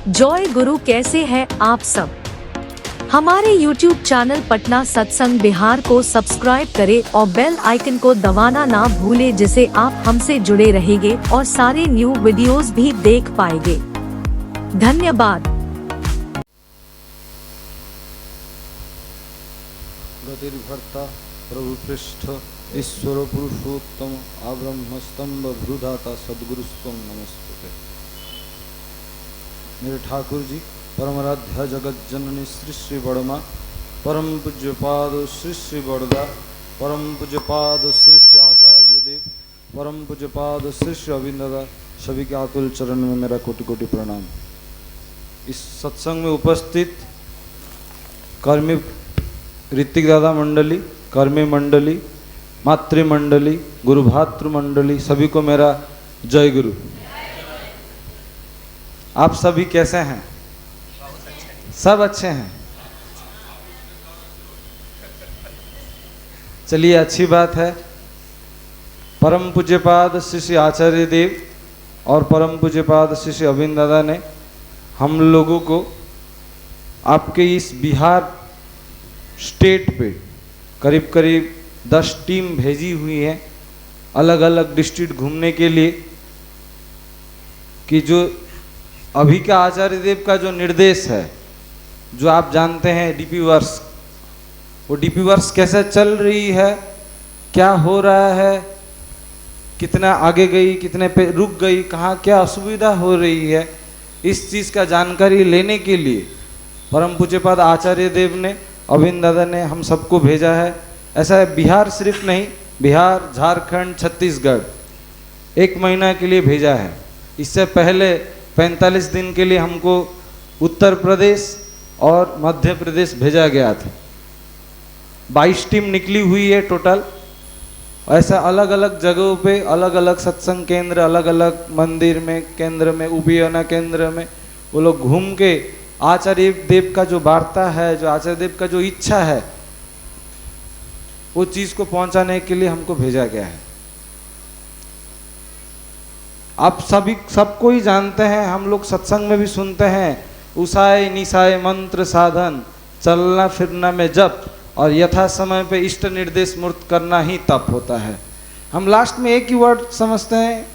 जय गुरु, कैसे हैं आप सब। हमारे YouTube चैनल पटना सत्संग बिहार को सब्सक्राइब करें और बेल आइकन को दबाना ना भूलें, जिससे आप हमसे जुड़े रहेंगे और सारे न्यू वीडियोस भी देख पाएंगे। धन्यवाद। गतिर्भर्ता प्रभु पृष्ठ ईश्वर पुरुषोत्तम आब्रह्म स्तंभ भ्रुधाता सद्गुरु स्वं नमस्ते। मेरे ठाकुर जी परमराध्या जगत जननी श्री श्री बड़मा, परम पूज्य पाद श्री श्री बड़दा, परम पूज्य पाद श्री श्री आचार्य देव, परम पूज्य पाद श्री श्री अविंद दादा, सभी के आतुल चरण में मेरा कोटि कोटि प्रणाम। इस सत्संग में उपस्थित कर्मी ऋतिक दादा मंडली, कर्मी मंडली, मातृमंडली, गुरु भातृ मंडली, सभी को मेरा जय गुरु। आप सभी कैसे हैं? सब अच्छे हैं। चलिए, अच्छी बात है। परम पूज्यपाद श्री श्री आचार्य देव और परम पूज्यपाद श्री श्री अविंद दादा ने हम लोगों को आपके इस बिहार स्टेट पे करीब करीब 10 टीम भेजी हुई है अलग अलग डिस्ट्रिक्ट घूमने के लिए, कि जो अभी का आचार्य देव का जो निर्देश है, जो आप जानते हैं डीपी वर्ष, वो डीपी वर्ष कैसे चल रही है, क्या हो रहा है, कितना आगे गई, कितने पे रुक गई, कहाँ क्या असुविधा हो रही है, इस चीज़ का जानकारी लेने के लिए परम पूज्यपाद आचार्य देव ने, अविंद दादा ने हम सबको भेजा है। ऐसा है, बिहार सिर्फ नहीं, बिहार, झारखंड, छत्तीसगढ़ 1 महीना के लिए भेजा है। इससे पहले 45 दिन के लिए हमको उत्तर प्रदेश और मध्य प्रदेश भेजा गया था। 22 टीम निकली हुई है टोटल। ऐसा अलग अलग जगहों पे, अलग अलग सत्संग केंद्र, अलग अलग मंदिर में, केंद्र में, उपियाना केंद्र में वो लोग घूम के आचार्य देव का जो वार्ता है, जो आचार्य देव का जो इच्छा है, वो चीज़ को पहुंचाने के लिए हमको भेजा गया है। आप सभी सबको ही जानते हैं, हम लोग सत्संग में भी सुनते हैं, उषाय निशाय मंत्र साधन, चलना फिरना में जप और यथा समय पे इष्ट निर्देश मूर्त करना ही तप होता है। हम लास्ट में एक ही वर्ड समझते हैं,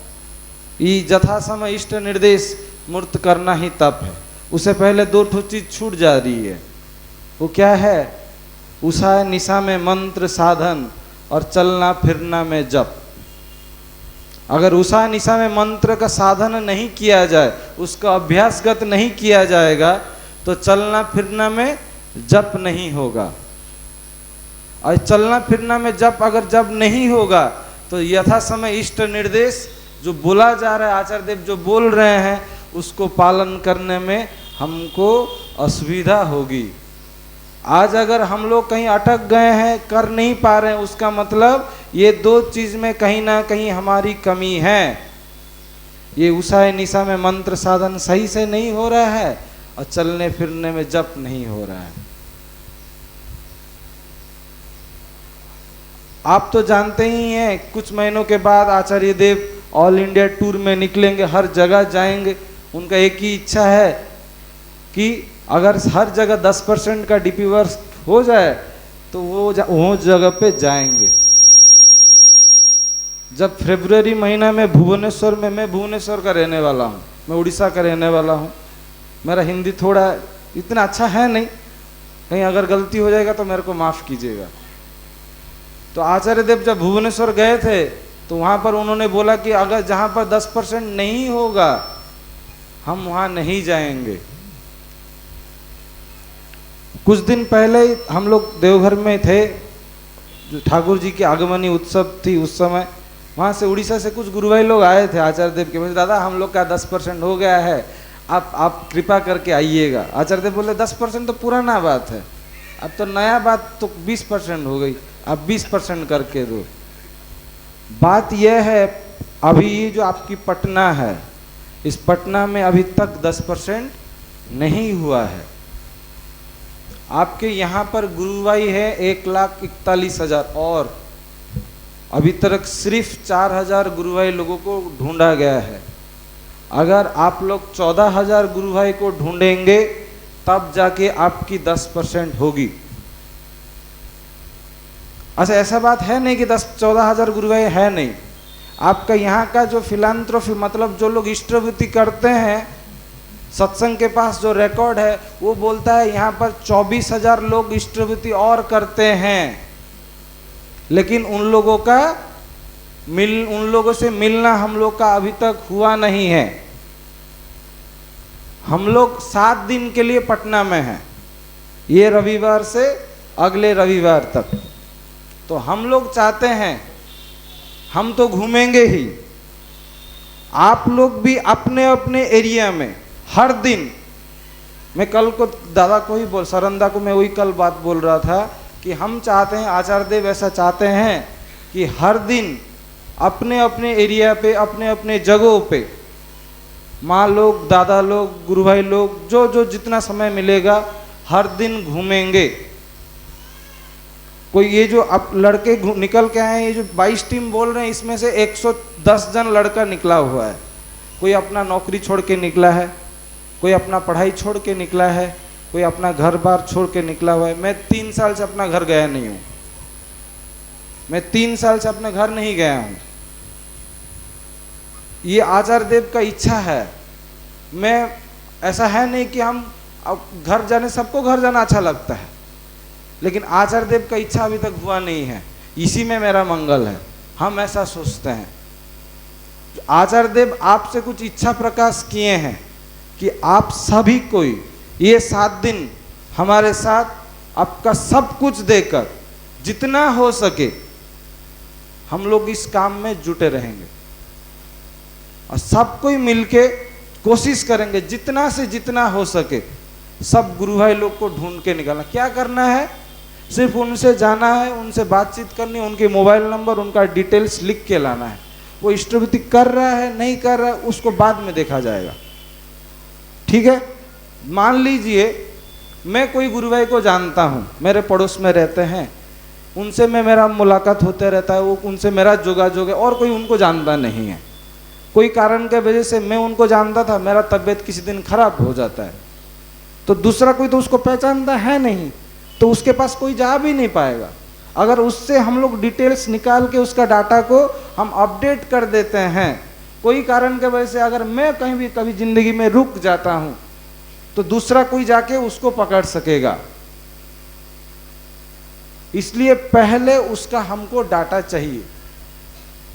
ये यथा समय इष्ट निर्देश मूर्त करना ही तप है। उससे पहले 2 चीज छूट जा रही है। वो क्या है? उषा निशा में मंत्र साधन और चलना फिरना में जप। अगर उषा निशा में मंत्र का साधन नहीं किया जाए, उसका अभ्यासगत नहीं किया जाएगा, तो चलना फिरना में जप नहीं होगा। और चलना फिरना में जप अगर जप नहीं होगा, तो यथा समय इष्ट निर्देश जो बोला जा रहा है, आचार्य देव जो बोल रहे हैं, उसको पालन करने में हमको असुविधा होगी। आज अगर हम लोग कहीं अटक गए हैं, कर नहीं पा रहे हैं, उसका मतलब ये 2 चीज में कहीं ना कहीं हमारी कमी है। ये उषा निशा में मंत्र साधन सही से नहीं हो रहा है और चलने फिरने में जप नहीं हो रहा है। आप तो जानते ही हैं, कुछ महीनों के बाद आचार्य देव ऑल इंडिया टूर में निकलेंगे, हर जगह जाएंगे। उनका एक ही इच्छा है कि अगर हर जगह 10% का डीपी वर्क हो जाए तो वो जगह पे जाएंगे। जब फरवरी महीना में भुवनेश्वर में, मैं भुवनेश्वर का रहने वाला हूँ, मैं उड़ीसा का रहने वाला हूँ, मेरा हिंदी थोड़ा इतना अच्छा है नहीं, कहीं अगर गलती हो जाएगा तो मेरे को माफ़ कीजिएगा। तो आचार्य देव जब भुवनेश्वर गए थे तो वहाँ पर उन्होंने बोला कि अगर जहाँ पर 10% नहीं होगा, हम वहाँ नहीं जाएंगे। कुछ दिन पहले हम लोग देवघर में थे, जो ठाकुर जी की आगमनी उत्सव थी, उस समय वहाँ से उड़ीसा से कुछ गुरु भाई लोग आए थे आचार्य देव के पास। दादा, हम लोग का 10% हो गया है, आप कृपा करके आइएगा। आचार्य देव बोले 10% तो पुराना बात है, अब तो नया बात तो 20% हो गई, आप 20% करके दो। बात यह है, अभी ये जो आपकी पटना है, इस पटना में अभी तक 10% नहीं हुआ है। आपके यहाँ पर गुरुभाई है 1,41,000 और अभी तक सिर्फ 4,000 गुरुभाई लोगों को ढूंढा गया है। अगर आप लोग 14,000 गुरु भाई को ढूंढेंगे तब जाके आपकी 10% होगी। अच्छा, ऐसा बात है नहीं कि 14,000 गुरु भाई है नहीं। आपका यहाँ का जो फिलांथ्रोफी, मतलब जो लोग इष्टवृत्ति करते हैं, सत्संग के पास जो रिकॉर्ड है वो बोलता है यहाँ पर 24,000 लोग इष्टवृत्ति और करते हैं, लेकिन उन लोगों से मिलना हम लोग का अभी तक हुआ नहीं है। हम लोग 7 दिन के लिए पटना में हैं, ये रविवार से अगले रविवार तक। तो हम लोग चाहते हैं, हम तो घूमेंगे ही, आप लोग भी अपने अपने एरिया में हर दिन। मैं कल को दादा को ही सरंदा को मैं वही कल बात बोल रहा था कि हम चाहते हैं, आचार्य देव ऐसा चाहते हैं कि हर दिन अपने अपने एरिया पे, अपने अपने जगहों पे माँ लोग, दादा लोग, गुरु भाई लोग, जो जो जितना समय मिलेगा हर दिन घूमेंगे। कोई ये जो अब लड़के निकल के आए हैं, ये जो 22 टीम बोल रहे हैं, इसमें से 110 जन लड़का निकला हुआ है। कोई अपना नौकरी छोड़ के निकला है, कोई अपना पढ़ाई छोड़ के निकला है, कोई अपना घर बार छोड़ के निकला हुआ है। मैं 3 साल से अपना घर गया नहीं हूँ, मैं 3 साल से अपने घर नहीं गया हूँ। ये आचार्य देव का इच्छा है। मैं ऐसा है नहीं कि हम अब घर जाने, सबको घर जाना अच्छा लगता है, लेकिन आचार्य देव का इच्छा अभी तक हुआ नहीं है, इसी में मेरा मंगल है। हम ऐसा सोचते हैं। आचार्य देव आपसे कुछ इच्छा प्रकाश किए हैं कि आप सभी कोई ये 7 दिन हमारे साथ आपका सब कुछ देकर जितना हो सके हम लोग इस काम में जुटे रहेंगे और सब कोई मिलके कोशिश करेंगे जितना से जितना हो सके सब गुरु भाई लोग को ढूंढ के निकालना। क्या करना है, सिर्फ उनसे जाना है, उनसे बातचीत करनी, उनके मोबाइल नंबर, उनका डिटेल्स लिख के लाना है। वो इष्टवृत्ति कर रहा है नहीं कर रहा है उसको बाद में देखा जाएगा, ठीक है। मान लीजिए मैं कोई गुरु भाई को जानता हूँ, मेरे पड़ोस में रहते हैं, उनसे मेरा मुलाकात होते रहता है, वो उनसे मेरा जोगाजोग है, और कोई उनको जानता नहीं है। कोई कारण के वजह से मैं उनको जानता था, मेरा तबीयत किसी दिन खराब हो जाता है, तो दूसरा कोई तो उसको पहचानता है नहीं, तो उसके पास कोई जा भी नहीं पाएगा। अगर उससे हम लोग डिटेल्स निकाल के उसका डाटा को हम अपडेट कर देते हैं, कोई कारण के वजह से अगर मैं कहीं भी कभी जिंदगी में रुक जाता हूं तो दूसरा कोई जाके उसको पकड़ सकेगा। इसलिए पहले उसका हमको डाटा चाहिए।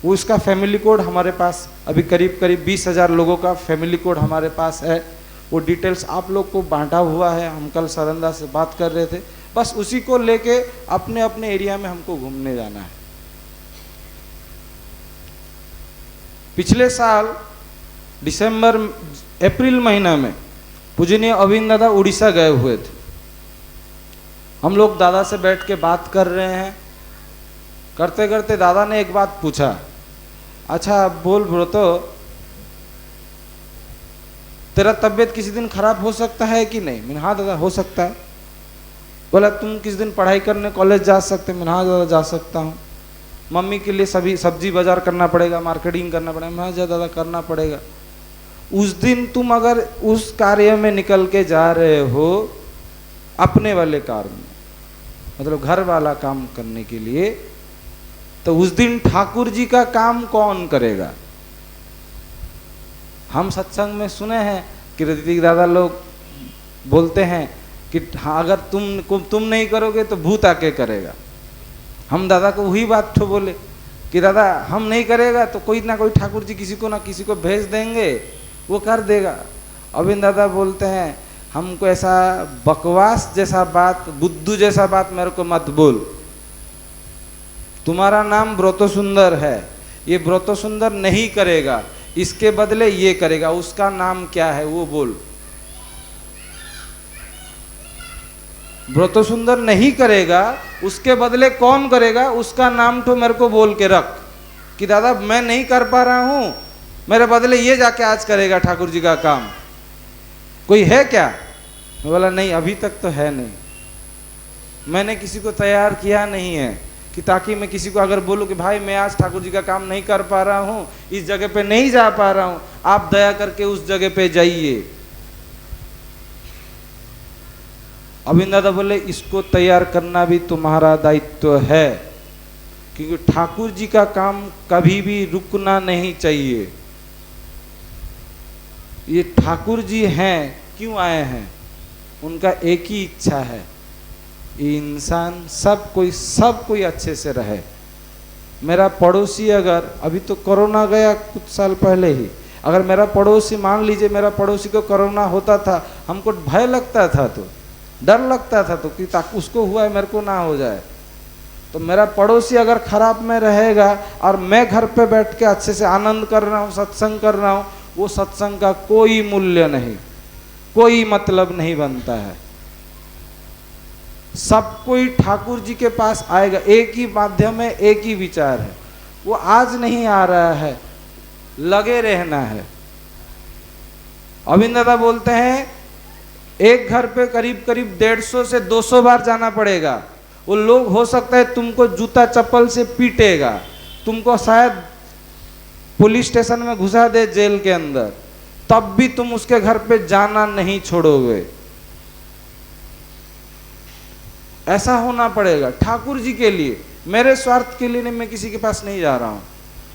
वो उसका फैमिली कोड हमारे पास अभी करीब 20,000 लोगों का फैमिली कोड हमारे पास है। वो डिटेल्स आप लोग को बांटा हुआ है। हम कल सरंदा से बात कर रहे थे, बस उसी को लेके अपने अपने एरिया में हमको घूमने जाना है। पिछले साल अप्रैल महीना में पूजनीय अविंद दादा उड़ीसा गए हुए थे। हम लोग दादा से बैठ के बात कर रहे हैं, करते करते दादा ने एक बात पूछा, अच्छा बोल ब्रो, तो तेरा तबीयत किसी दिन खराब हो सकता है कि नहीं? मैंने हाँ दादा हो सकता है। बोला तुम किसी दिन पढ़ाई करने कॉलेज जा सकते? मैंने हाँ दादा जा सकता हूँ। मम्मी के लिए सभी सब्जी बाजार करना पड़ेगा, मार्केटिंग करना पड़ेगा। मैं हाँ दादा करना पड़ेगा। उस दिन तुम अगर उस कार्य में निकल के जा रहे हो, अपने वाले कार्य में, मतलब घर वाला काम करने के लिए, तो उस दिन ठाकुर जी का काम कौन करेगा? हम सत्संग में सुने हैं कि ऋतिक दादा लोग बोलते हैं कि हाँ अगर तुम नहीं करोगे तो भूत आके करेगा। हम दादा को वही बात तो बोले कि दादा हम नहीं करेगा तो कोई ना कोई ठाकुर जी किसी को ना किसी को भेज देंगे, वो कर देगा। अविंद दादा बोलते हैं हमको ऐसा बकवास जैसा बात, बुद्धू जैसा बात मेरे को मत बोल। तुम्हारा नाम ब्रतो सुंदर है, ये ब्रतो सुंदर नहीं करेगा, इसके बदले ये करेगा, उसका नाम क्या है वो बोल। ब्रतो सुंदर नहीं करेगा, उसके बदले कौन करेगा, उसका नाम तो मेरे को बोल के रख कि दादा मैं नहीं कर पा रहा हूं, मेरे बदले ये जाके आज करेगा ठाकुर जी का काम। कोई है क्या? मैं बोला नहीं, अभी तक तो है नहीं, मैंने किसी को तैयार किया नहीं है कि ताकि मैं किसी को अगर बोलूं कि भाई मैं आज ठाकुर जी का काम नहीं कर पा रहा हूं, इस जगह पे नहीं जा पा रहा हूं, आप दया करके उस जगह पे जाइए। अभिन दादा बोले इसको तैयार करना भी तुम्हारा दायित्व है, क्योंकि ठाकुर जी का काम कभी भी रुकना नहीं चाहिए। ये ठाकुर जी हैं, क्यों आए हैं? उनका एक ही इच्छा है, ये इंसान सब कोई अच्छे से रहे। मेरा पड़ोसी अगर, अभी तो कोरोना गया कुछ साल पहले ही, अगर मेरा पड़ोसी, मान लीजिए मेरा पड़ोसी को कोरोना होता था, हमको भय लगता था, तो डर लगता था, तो कि ताकि उसको हुआ है मेरे को ना हो जाए। तो मेरा पड़ोसी अगर खराब में रहेगा और मैं घर पे बैठ के अच्छे से आनंद कर रहा हूँ, सत्संग कर रहा हूँ, वो सत्संग का कोई मूल्य नहीं, कोई मतलब नहीं बनता है। सब कोई ठाकुर जी के पास आएगा, एक ही माध्यम है, एक ही विचार है। वो आज नहीं आ रहा है, लगे रहना है। अभिन दादा बोलते हैं एक घर पे करीब करीब 150 से 200 बार जाना पड़ेगा। वो लोग हो सकता है तुमको जूता चप्पल से पीटेगा, तुमको शायद पुलिस स्टेशन में घुसा दे, जेल के अंदर, तब भी तुम उसके घर पे जाना नहीं छोड़ोगे। ऐसा होना पड़ेगा ठाकुर जी के लिए। मेरे स्वार्थ के लिए नहीं, मैं किसी के पास नहीं जा रहा हूं,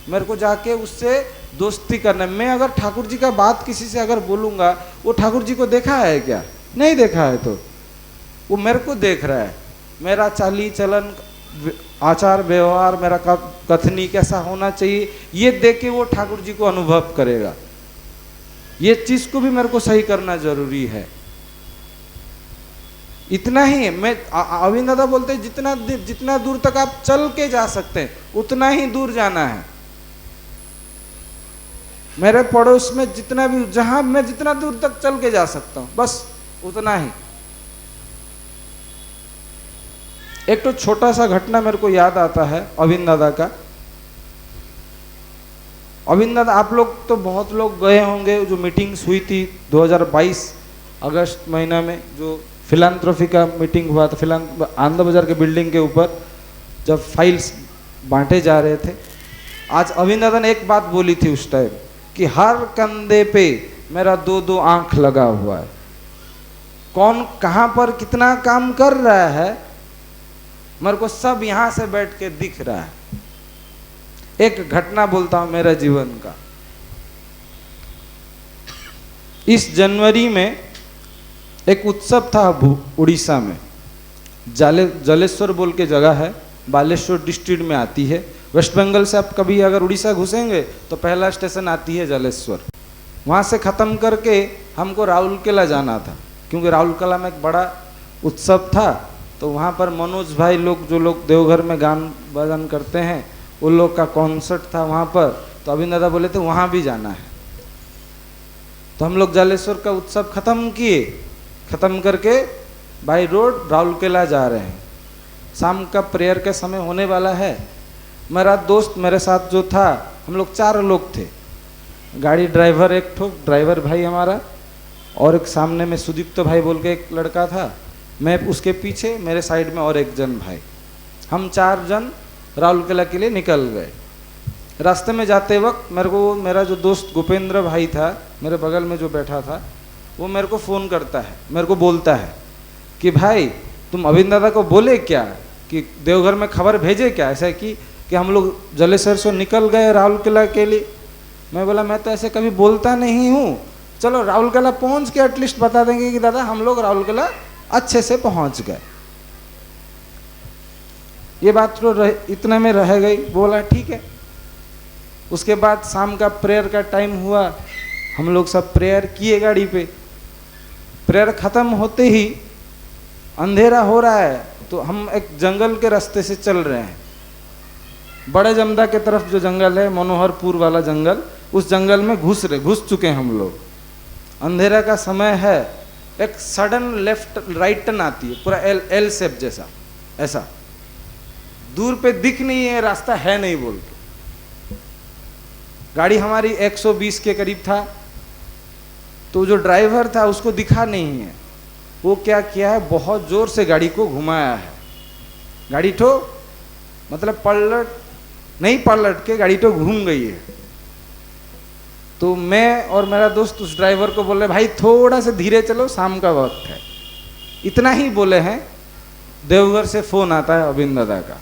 मेरे को जाके उससे दोस्ती करना है। मैं अगर ठाकुर जी का बात किसी से अगर बोलूंगा, वो ठाकुर जी को देखा है क्या? नहीं देखा है, तो वो मेरे को देख रहा है। मेरा चाली चलन, आचार व्यवहार, मेरा कथनी कैसा होना चाहिए, ये देख के वो ठाकुर जी को अनुभव करेगा। ये चीज को भी मेरे को सही करना जरूरी है। इतना ही मैं, अभिन दादा बोलते हैं जितना दूर तक आप चल के जा सकते हैं उतना ही दूर जाना है। मेरे पड़ोस में जितना भी, जहां मैं जितना दूर तक चल के जा सकता हूं, बस उतना ही। एक तो छोटा सा घटना मेरे को याद आता है अभिन दादा का। अभिन दादा, आप लोग तो बहुत लोग गए होंगे, जो मीटिंग्स हुई थी 2022 अगस्त महीना में, जो फिलांथ्रोफी का मीटिंग हुआ था आनंद बाजार के बिल्डिंग के ऊपर, जब फाइल्स बांटे जा रहे थे। आज अभिन दादा ने एक बात बोली थी उस टाइम कि हर कंधे पे मेरा 2-2 आंख लगा हुआ है। कौन कहां पर कितना काम कर रहा है, मेरे को सब यहां से बैठ के दिख रहा है। एक घटना बोलता हूं मेरा जीवन का। इस जनवरी में एक उत्सव था उड़ीसा में, जलेश्वर बोल के जगह है, बालेश्वर डिस्ट्रिक्ट में आती है। वेस्ट बंगाल से आप कभी अगर उड़ीसा घुसेंगे तो पहला स्टेशन आती है जलेश्वर। वहाँ से ख़त्म करके हमको राउरकेला जाना था, क्योंकि राउरकेला में एक बड़ा उत्सव था। तो वहाँ पर मनोज भाई लोग, जो लोग देवघर में गान बजान करते हैं, उन लोग का कॉन्सर्ट था वहाँ पर। तो अभिन दादा बोले थे वहाँ भी जाना है। तो हम लोग जलेश्वर का उत्सव ख़त्म किए, ख़त्म करके बाई रोड राउरकेला जा रहे हैं। शाम का प्रेयर का समय होने वाला है। मेरा दोस्त मेरे साथ जो था, हम लोग 4 लोग थे। गाड़ी ड्राइवर एक ड्राइवर भाई हमारा, और एक सामने में सुदीप्त भाई बोल के एक लड़का था, मैं उसके पीछे, मेरे साइड में और एक जन भाई। हम 4 जन राउरकेला के लिए निकल गए। रास्ते में जाते वक्त मेरा जो दोस्त गोपेंद्र भाई था, मेरे बगल में जो बैठा था, वो मेरे को फ़ोन करता है, मेरे को बोलता है कि भाई तुम अभिन दादा को बोले क्या कि देवघर में खबर भेजे क्या, ऐसा कि हम लोग जलेश्वर से निकल गए राउरकेला के लिए। मैं बोला मैं तो ऐसे कभी बोलता नहीं हूँ, चलो राउरकेला पहुँच के एटलीस्ट बता देंगे कि दादा हम लोग राउरकेला अच्छे से पहुँच गए। ये बात तो इतने में रह गई। बोला ठीक है। उसके बाद शाम का प्रेयर का टाइम हुआ, हम लोग सब प्रेयर किए गाड़ी पे। प्रेयर ख़त्म होते ही अंधेरा हो रहा है, तो हम एक जंगल के रास्ते से चल रहे हैं। बड़े जमदा के तरफ जो जंगल है, मनोहरपुर वाला जंगल, उस जंगल में घुस चुके हैं हम लोग। अंधेरा का समय है, एक सडन लेफ्ट राइट टर्न आती है, पूरा एल शेप जैसा, ऐसा दूर पे दिख नहीं है, रास्ता है नहीं बोल के। गाड़ी हमारी 120 के करीब था, तो जो ड्राइवर था उसको दिखा नहीं है। वो क्या किया है, बहुत जोर से गाड़ी को घुमाया है। गाड़ी मतलब पलट के गाड़ी तो घूम गई है। तो मैं और मेरा दोस्त उस ड्राइवर को बोले भाई थोड़ा सा धीरे चलो, शाम का वक्त है। इतना ही बोले हैं, देवघर से फोन आता है अरविंद दादा का।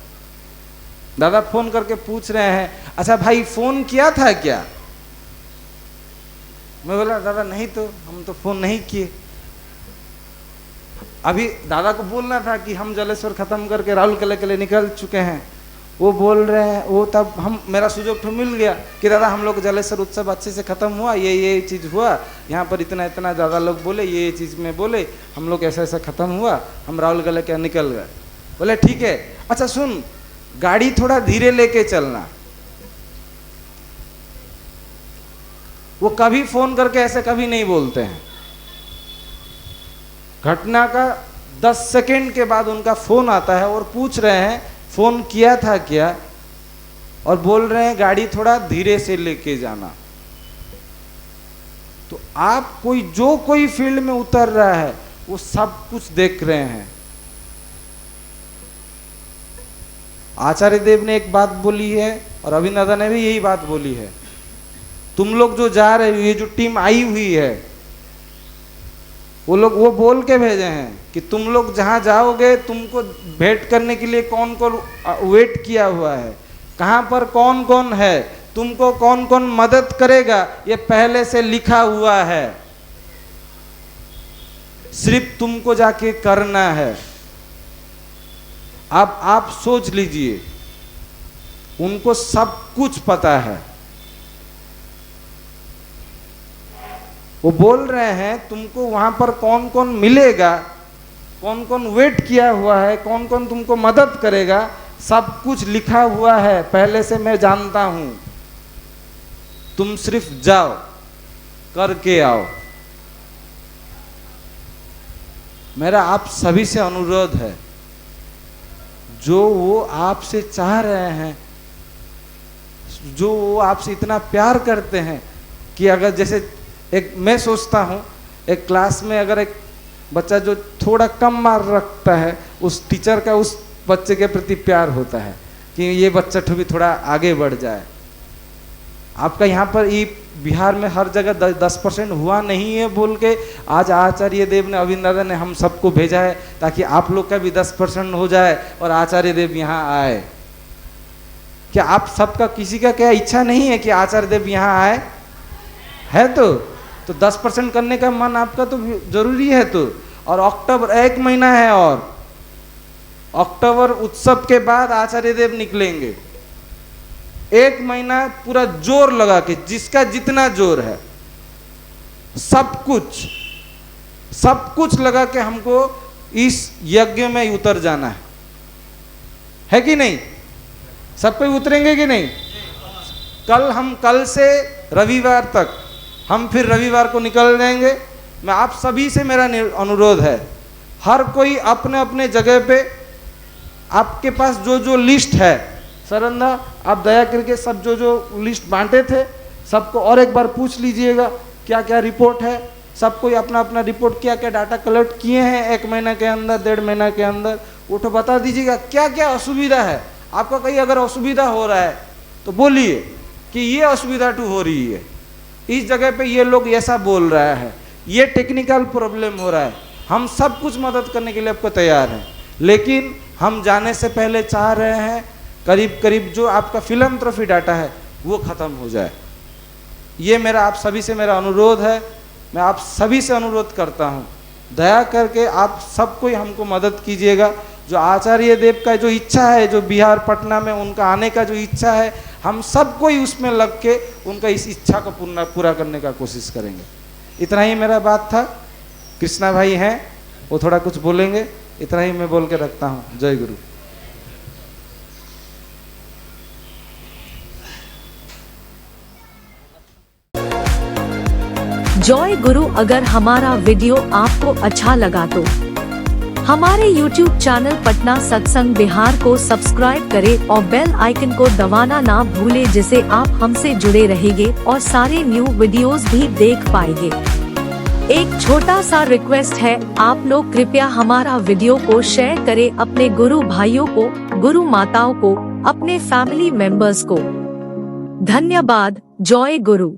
दादा फोन करके पूछ रहे हैं, अच्छा भाई फोन किया था क्या? मैं बोला दादा नहीं तो, हम तो फोन नहीं किए। अभी दादा को बोलना था कि हम जलेश्वर खत्म करके राहुल किले के लिए निकल चुके हैं। वो बोल रहे हैं, वो तब मेरा सुजोग तो मिल गया कि दादा हम लोग जलेश्वर उत्सव अच्छे से खत्म हुआ, ये चीज़ हुआ, यहाँ पर इतना ज़्यादा लोग बोले, ये चीज़ में बोले, हम लोग ऐसा खत्म हुआ, हम राहुल किले के निकल गए। बोले ठीक है, अच्छा सुन गाड़ी थोड़ा धीरे लेके चलना। वो कभी फोन करके ऐसे कभी नहीं बोलते हैं। घटना का 10 सेकेंड के बाद उनका फोन आता है और पूछ रहे हैं फोन किया था क्या, और बोल रहे हैं गाड़ी थोड़ा धीरे से लेके जाना। तो आप जो कोई फील्ड में उतर रहा है वो सब कुछ देख रहे हैं। आचार्य देव ने एक बात बोली है और अरविंद दादा ने भी यही बात बोली है, तुम लोग जो जा रहे हो, ये जो टीम आई हुई है, वो बोल के भेजे हैं कि तुम लोग जहां जाओगे तुमको भेंट करने के लिए कौन कौन वेट किया हुआ है, कहां पर कौन कौन है, तुमको कौन कौन मदद करेगा, ये पहले से लिखा हुआ है, सिर्फ तुमको जाके करना है। अब आप सोच लीजिए, उनको सब कुछ पता है। वो बोल रहे हैं तुमको वहां पर कौन कौन मिलेगा, कौन कौन वेट किया हुआ है, कौन कौन तुमको मदद करेगा, सब कुछ लिखा हुआ है, पहले से मैं जानता हूं, तुम सिर्फ जाओ करके आओ। मेरा आप सभी से अनुरोध है, जो वो आपसे चाह रहे हैं, जो वो आपसे इतना प्यार करते हैं कि अगर जैसे मैं सोचता हूँ एक क्लास में अगर एक बच्चा जो थोड़ा कम मार्क रखता है, उस टीचर का उस बच्चे के प्रति प्यार होता है कि ये बच्चा भी थोड़ा आगे बढ़ जाए। आपका यहाँ पर ये बिहार में हर जगह 10% हुआ नहीं है बोल के आज आचार्य देव ने, अरविंद दादा ने हम सबको भेजा है ताकि आप लोग का भी 10% हो जाए और आचार्य देव यहाँ आए। क्या आप सबका किसी का क्या इच्छा नहीं है कि आचार्य देव यहाँ आए? है तो 10% करने का मन आपका तो जरूरी है। तो और अक्टूबर 1 महीना है और अक्टूबर उत्सव के बाद आचार्य देव निकलेंगे। 1 महीना पूरा जोर लगा के, जिसका जितना जोर है, सब कुछ लगा के हमको इस यज्ञ में उतर जाना है कि नहीं? सब पे उतरेंगे कि नहीं? कल से रविवार तक हम फिर रविवार को निकल जाएंगे। मैं आप सभी से मेरा अनुरोध है, हर कोई अपने अपने जगह पे, आपके पास जो लिस्ट है, सरंदा आप दया करके सब जो लिस्ट बांटे थे सबको और एक बार पूछ लीजिएगा क्या क्या रिपोर्ट है। सब कोई अपना अपना रिपोर्ट क्या क्या डाटा कलेक्ट किए हैं 1 महीना के अंदर, 1.5 महीना के अंदर, वो तो बता दीजिएगा क्या क्या असुविधा है। आपका कहीं अगर असुविधा हो रहा है तो बोलिए कि ये असुविधा हो रही है, इस जगह पे ये लोग ऐसा बोल रहा है, ये टेक्निकल प्रॉब्लम हो रहा है। हम सब कुछ मदद करने के लिए आपको तैयार हैं, लेकिन हम जाने से पहले चाह रहे हैं करीब करीब जो आपका फिलैंथ्रोपी डाटा है वो ख़त्म हो जाए। ये मेरा आप सभी से मेरा अनुरोध है। मैं आप सभी से अनुरोध करता हूँ, दया करके आप सब कोई हमको मदद कीजिएगा। जो आचार्य देव का जो इच्छा है, जो बिहार पटना में उनका आने का जो इच्छा है, हम सब कोई उसमें लग के उनका इस इच्छा को पूरा करने का कोशिश करेंगे। इतना ही मेरा बात था। कृष्णा भाई हैं, वो थोड़ा कुछ बोलेंगे, इतना ही मैं बोल के रखता हूँ। जय गुरु। जय गुरु। अगर हमारा वीडियो आपको अच्छा लगा तो हमारे YouTube चैनल पटना सत्संग बिहार को सब्सक्राइब करें और बेल आइकन को दबाना ना भूले, जिससे आप हमसे जुड़े रहेंगे और सारे न्यू वीडियोस भी देख पाएंगे। एक छोटा सा रिक्वेस्ट है, आप लोग कृपया हमारा वीडियो को शेयर करें अपने गुरु भाइयों को, गुरु माताओं को, अपने फैमिली मेंबर्स को। धन्यवाद। जय गुरु।